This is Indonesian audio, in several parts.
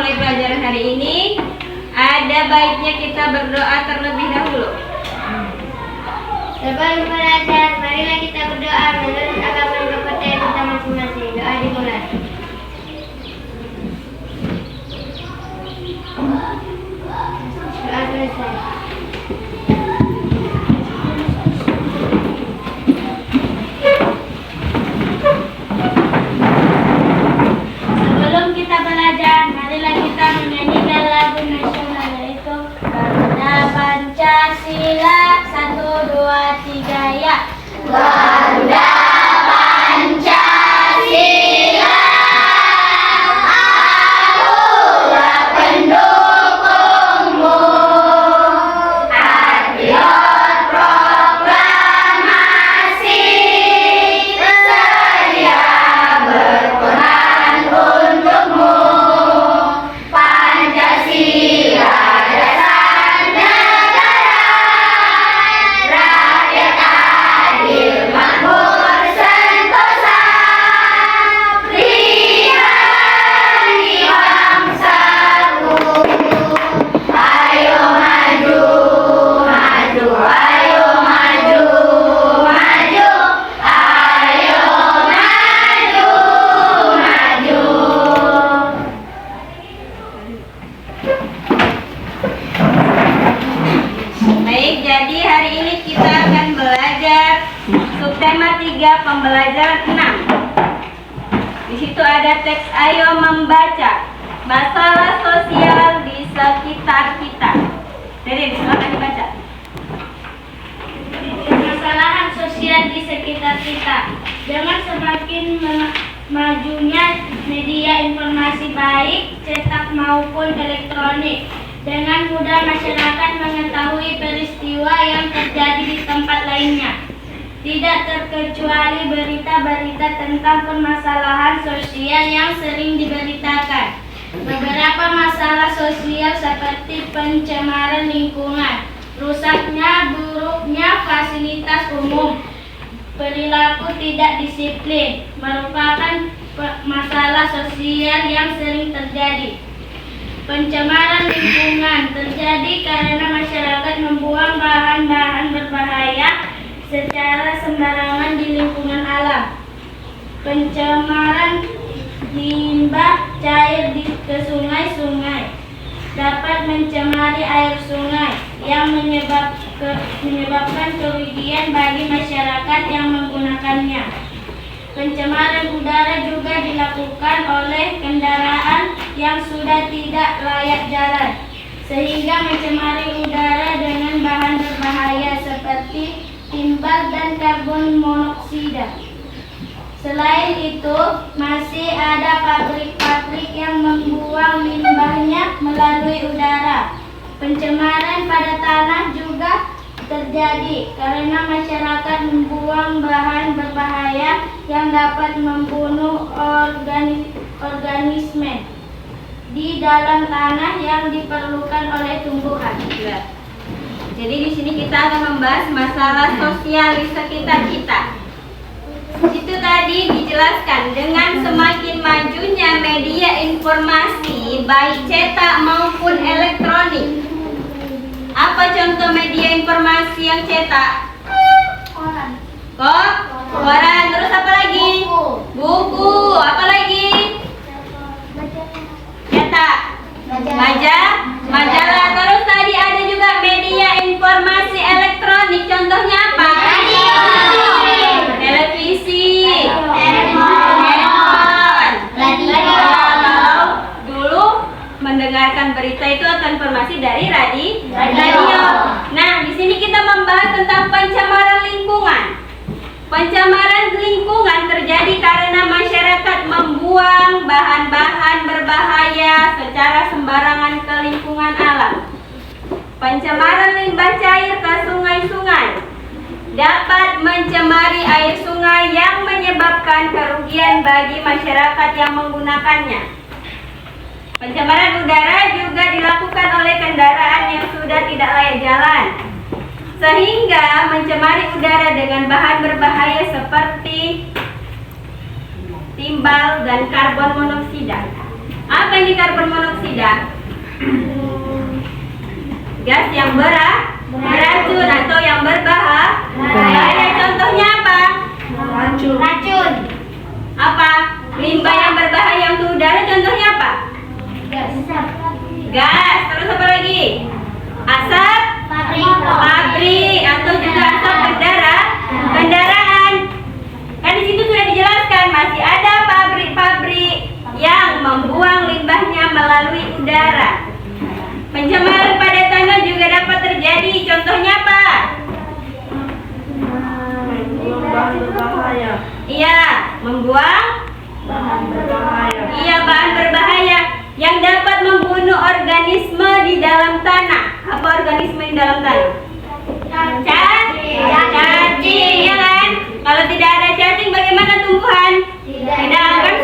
memulai pelajaran hari ini, ada baiknya kita berdoa terlebih dahulu. Sebelum belajar, marilah kita berdoa menurut agama dan kepercayaan kita masing-masing. Doa dimulai. Doa selesai. Sebelum kita belajar, marilah kita menyanyikan lagu nasional, yaitu Garuda Pancasila 1, 2, 3 ya. Garuda Pancasila, akulah pendukungmu. Patriot proklamasi, sedia berkorban untukmu. Pancasila dasar negara, rakyat adil makmur sentosa, pribadi bangsaku. Ayo maju, maju, ayo maju, maju, ayo maju, maju. Baik, jadi hari ini kita akan belajar subtema 3 pembelajaran 6. Di situ ada teks ayo membaca masalah sosial di sekitar kita. Jadi silakan dibaca. Permasalahan sosial di sekitar kita. Dengan semakin majunya media informasi baik cetak maupun elektronik, dengan mudah masyarakat mengetahui peristiwa yang terjadi di tempat lainnya. Tidak terkecuali berita-berita tentang permasalahan sosial yang sering diberitakan. Beberapa masalah sosial seperti pencemaran lingkungan, rusaknya buruknya fasilitas umum, perilaku tidak disiplin merupakan masalah sosial yang sering terjadi. Pencemaran lingkungan terjadi karena masyarakat membuang bahan-bahan berbahaya secara sembarangan di lingkungan alam. Pencemaran limbah cair ke sungai-sungai dapat mencemari air sungai yang menyebabkan kerugian bagi masyarakat yang menggunakannya. Pencemaran udara juga dilakukan oleh kendaraan yang sudah tidak layak jalan, sehingga mencemari udara dengan bahan berbahaya seperti timbal dan karbon monoksida. Selain itu, masih ada pabrik-pabrik yang membuang limbahnya melalui udara. Pencemaran pada tanah juga terjadi karena masyarakat membuang bahan berbahaya yang dapat membunuh organisme di dalam tanah yang diperlukan oleh tumbuhan. Jadi di sini kita akan membahas masalah sosial di sekitar kita. Itu tadi dijelaskan dengan semakin majunya media informasi baik cetak maupun elektronik. Apa contoh media informasi yang cetak? Koran. Koran. Terus apa lagi? Buku. Apa lagi? Cetak. Majalah. Terus tadi ada juga media informasi elektronik. Contohnya apa? Radio. Televisi. Handphone. Kalau dulu mendengarkan berita itu atau informasi dari radio. Nah, di sini kita membahas tentang pencemaran lingkungan. Pencemaran lingkungan terjadi karena masyarakat membuang bahan-bahan berbahaya secara sembarangan ke lingkungan alam. Pencemaran limbah cair ke sungai-sungai dapat mencemari air sungai yang menyebabkan kerugian bagi masyarakat yang menggunakannya. Pencemaran udara juga dilakukan oleh kendaraan yang sudah tidak layak jalan, sehingga mencemari udara dengan bahan berbahaya seperti timbal dan karbon monoksida. Apa ini karbon monoksida? Gas yang beracun atau yang berbahaya. Contohnya apa? Racun. Apa? Limbah yang berbahaya untuk udara contohnya apa? Gas. Terus apa lagi? Asap pabrik atau juga asap kendaraan. Kan di situ sudah dijelaskan masih ada pabrik-pabrik yang membuang limbahnya melalui udara. Pencemaran pada tanah juga dapat terjadi. Contohnya apa? Bahan berbahaya. Iya, membuang Bahan berbahaya. iya bahan berbahaya yang dapat membunuh organisme di dalam tanah. Apa organisme di dalam tanah? Cacing, ya kan? Kalau tidak ada cacing, bagaimana tumbuhan? Tidak akan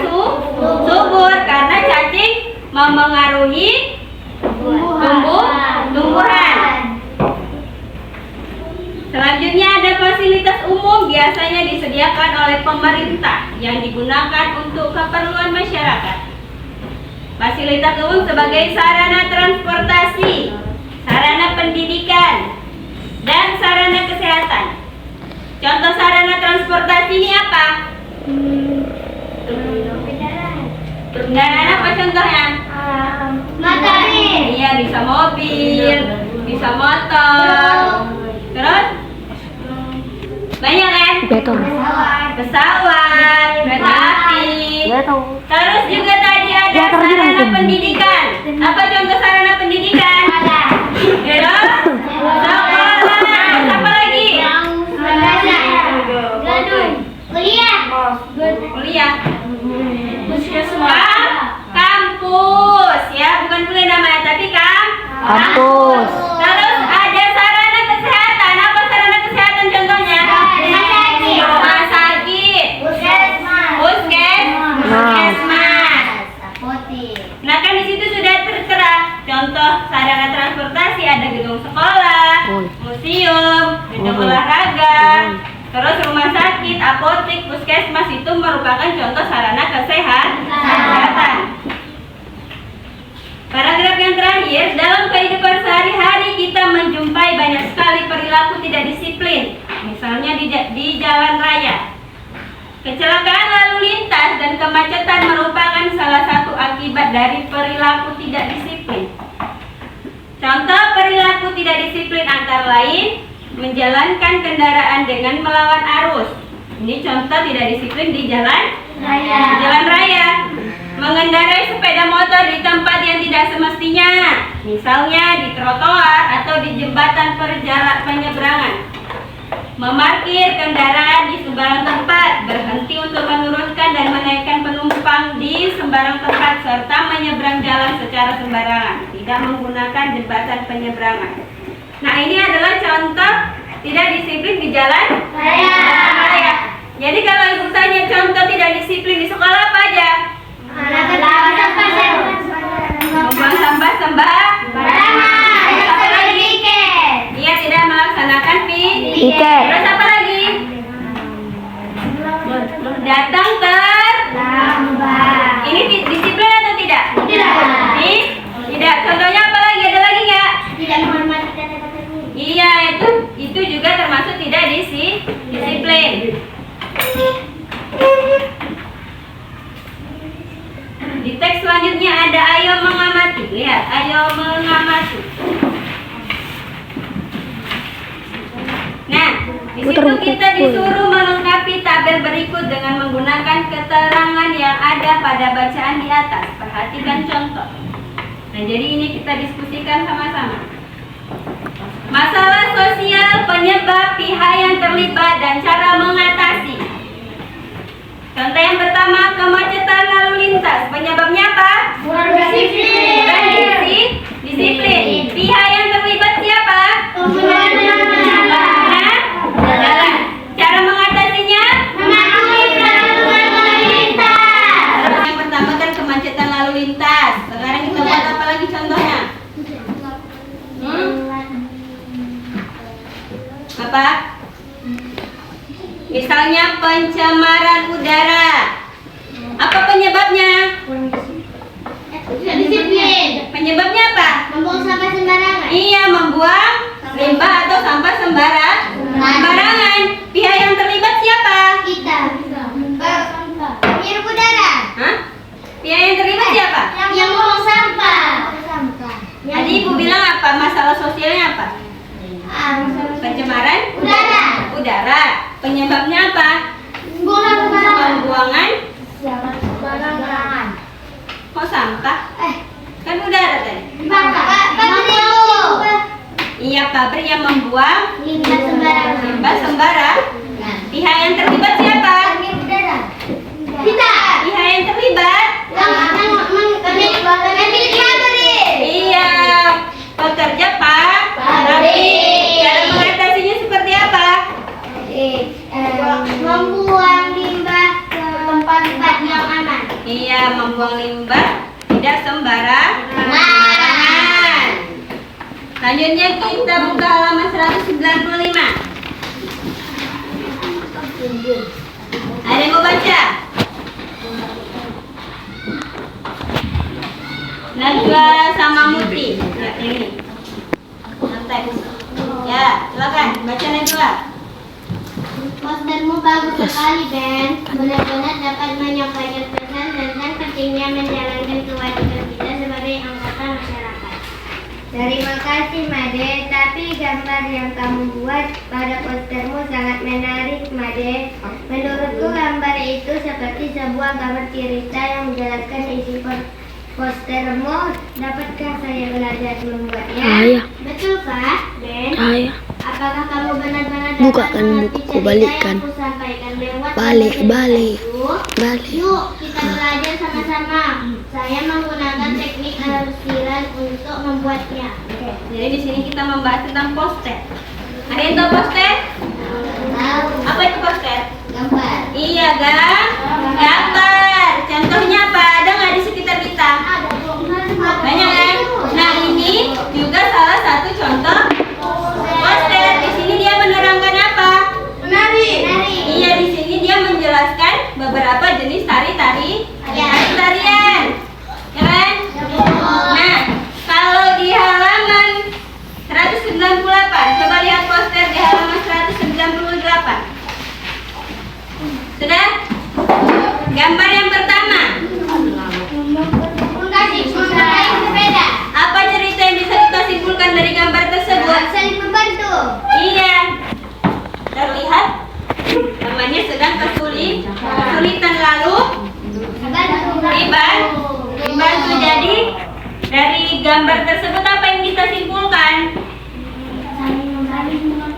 subur karena cacing memengaruhi tumbuhan. Selanjutnya ada fasilitas umum biasanya disediakan oleh pemerintah yang digunakan untuk keperluan masyarakat. Fasilitas umum sebagai sarana transportasi, sarana pendidikan, dan sarana kesehatan. Contoh sarana transportasi ini apa? Kendaraan apa contohnya? Iya, bisa mobil, bisa motor. Terus? Banyak kan? Pesawat, kereta api. Terus juga tadi ada sarana pendidikan. Apa contoh sarana pendidikan? Terus? Sekolah. Terus apa lagi? Kuliah. Kampus. Ya, bukan kuliah namanya, tapi Kampus. Terus ada sarana kesehatan. Apa sarana kesehatan contohnya? Rumah sakit. Puskesmas. Nah, kan di situ sudah tertera contoh sarana transportasi, ada gedung sekolah, museum, gedung olahraga, terus rumah sakit, apotek, puskesmas itu merupakan contoh sarana kesehatan. Paragraf yang terakhir, dalam kehidupan sehari-hari kita menjumpai banyak sekali perilaku tidak disiplin. Misalnya di jalan raya. Kecelakaan lalu lintas dan kemacetan merupakan salah satu akibat dari perilaku tidak disiplin. Contoh perilaku tidak disiplin antara lain menjalankan kendaraan dengan melawan arus. Ini contoh tidak disiplin di jalan raya. Mengendarai sepeda motor di tempat yang tidak semestinya, misalnya di trotoar atau di jembatan penyeberangan. Memarkir kendaraan di sembarang tempat, berhenti untuk menurunkan dan menaikkan penumpang di sembarang tempat, serta menyeberang jalan secara sembarangan, tidak menggunakan jembatan penyeberangan. Nah, ini adalah contoh tidak disiplin di jalan raya. Jadi kalau ibu tanya contoh tidak disiplin di sekolah apa aja? Membuang sampah sembarangan. Apa lagi? Dia tidak melaksanakan Piket. Terus apa lagi? Datang terlambat. Ini disiplin atau tidak? Tidak. Contohnya apa lagi? Ada lagi nggak? Tidak menghormati kata-kata guru. Iya, itu juga termasuk tidak disiplin. Di teks selanjutnya ada ayo mengamati. Lihat, ayo mengamati. Nah, di situ kita disuruh melengkapi tabel berikut dengan menggunakan keterangan yang ada pada bacaan di atas. Perhatikan contoh. Nah, jadi ini kita diskusikan sama-sama. Masalah sosial, penyebab, pihak yang terlibat, dan cara mengatasi. Contoh yang pertama, kemacetan lalu lintas. Penyebabnya apa? Kurang disiplin. Disiplin. Pihak yang terlibat siapa? Jalan. Cara mengatasinya? Mematuhi peraturan lalu lintas. Yang pertama kan kemacetan lalu lintas. Sekarang kita buat apa lagi contohnya? Apa? Misalnya pencemaran udara. Apa penyebabnya? Disiplin. Penyebabnya apa? limbah atau sampah sembarangan. Pihak yang terlibat siapa? Kita. Penghirup udara. Hah? Pihak yang terlibat siapa? Yang buang sampah. Tadi Ibu bilang apa? Masalah sosialnya apa? Pencemaran udara. Penyebabnya apa? Pembuangan kok sampah? Kan udara tadi. Iya, pabrik yang membuang limbah sembarang. Pihak yang terlibat siapa? Kita. Pihak yang terlibat? Iya, pekerja pabrik. Cara mengatasinya seperti apa? Membuang limbah ke tempat-tempat yang aman. Iya, membuang limbah tidak sembarangan. Selanjutnya kita buka halaman 195. Ada yang mau baca? Najwa sama Muti. Ya, ini. Santai. Ya, silakan baca Najwa. Postermu bagus sekali, Ben. Benar-benar dapat menyampaikan pesan tentang pentingnya menjalankan kewajiban kita sebagai anggota masyarakat. Terima kasih, Made. Tapi gambar yang kamu buat pada postermu sangat menarik, Made. Menurutku gambar itu seperti sebuah gambar cerita yang menjelaskan isi postermu. Dapatkah saya belajar membuatnya? Ayah. Betulkah, Ben? Ayah. Apakah kamu benar-benar Bukakan dapat mengerti bukuku, cerita balikkan. yang kusampaikan lewat Balik. gambar itu? Balik. Yuk, kita belajar sama-sama. Saya menggunakan teknik alusiran untuk membuatnya. Jadi di sini kita membahas tentang poster. Ada yang tahu poster? Tahu. Apa itu poster? Gambar. Iya, gambar. Contohnya apa? Ada nggak di sekitar kita? Banyak kan? Nah, ini juga salah satu contoh poster. Di sini dia menerangkan apa? Menari. Iya, di sini dia menjelaskan beberapa jenis tarian. Ya kan? Nah, kalau di halaman 198, coba lihat poster di halaman 198. Sudah? Gambar yang pertama. Mengayuh sepeda. Apa cerita yang bisa kita simpulkan dari gambar tersebut? Saling membantu. Iya. Terlihat temannya sedang kesulitan lalu dibantu. Jadi dari gambar tersebut apa yang kita simpulkan?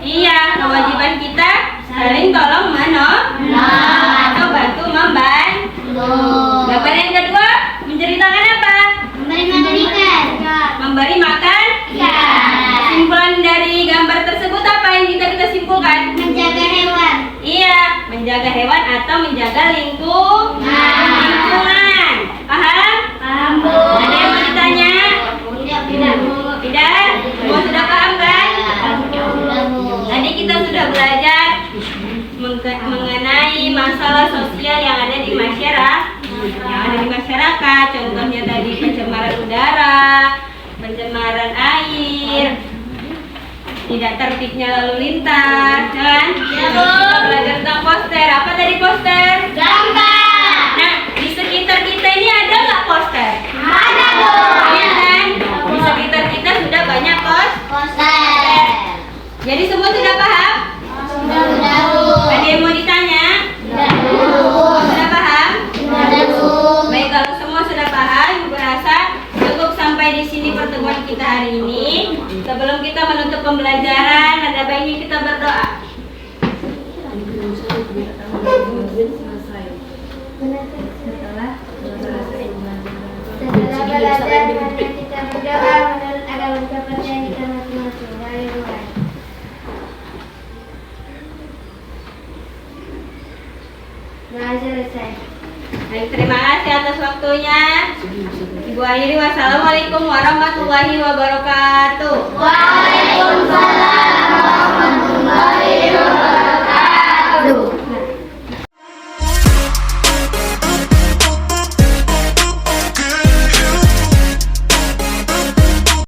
Iya, kewajiban kita saling tolong menolong atau bantu membantu. Gambar yang kedua menceritakan apa? Memberi makan. Kesimpulan dari gambar tersebut apa yang kita simpulkan? Menjaga hewan. Iya, menjaga hewan atau menjaga lingkungan. Paham? Ada yang mau ditanya? Tidak? Semua sudah paham kan? Tadi kita sudah belajar mengenai masalah sosial yang ada di masyarakat. Contohnya tadi pencemaran udara, pencemaran air, tidak tertibnya lalu lintas, kan? Kita belajar tentang poster. Apa tadi poster? Gambar. Nah, di sekitar kita ini ada nggak poster? Ada dong. Iya kan? Di sekitar kita sudah banyak Poster. Jadi semua sudah paham? Ada yang mau ditanya? Sudah paham? Baik, kalau semua sudah paham, Ibu rasa cukup sampai di sini pertemuan kita hari ini. Sebelum kita menutup pembelajaran, ada baiknya kita berdoa. Setelah belajar, mari kita berdoa menurut agama kepercayaan kita masing-masing dari Tuhan. Nah, selesai. Baik, terima kasih atas waktunya. Ibu akhiri, wassalamualaikum warahmatullahi wabarakatuh. Waalaikumsalam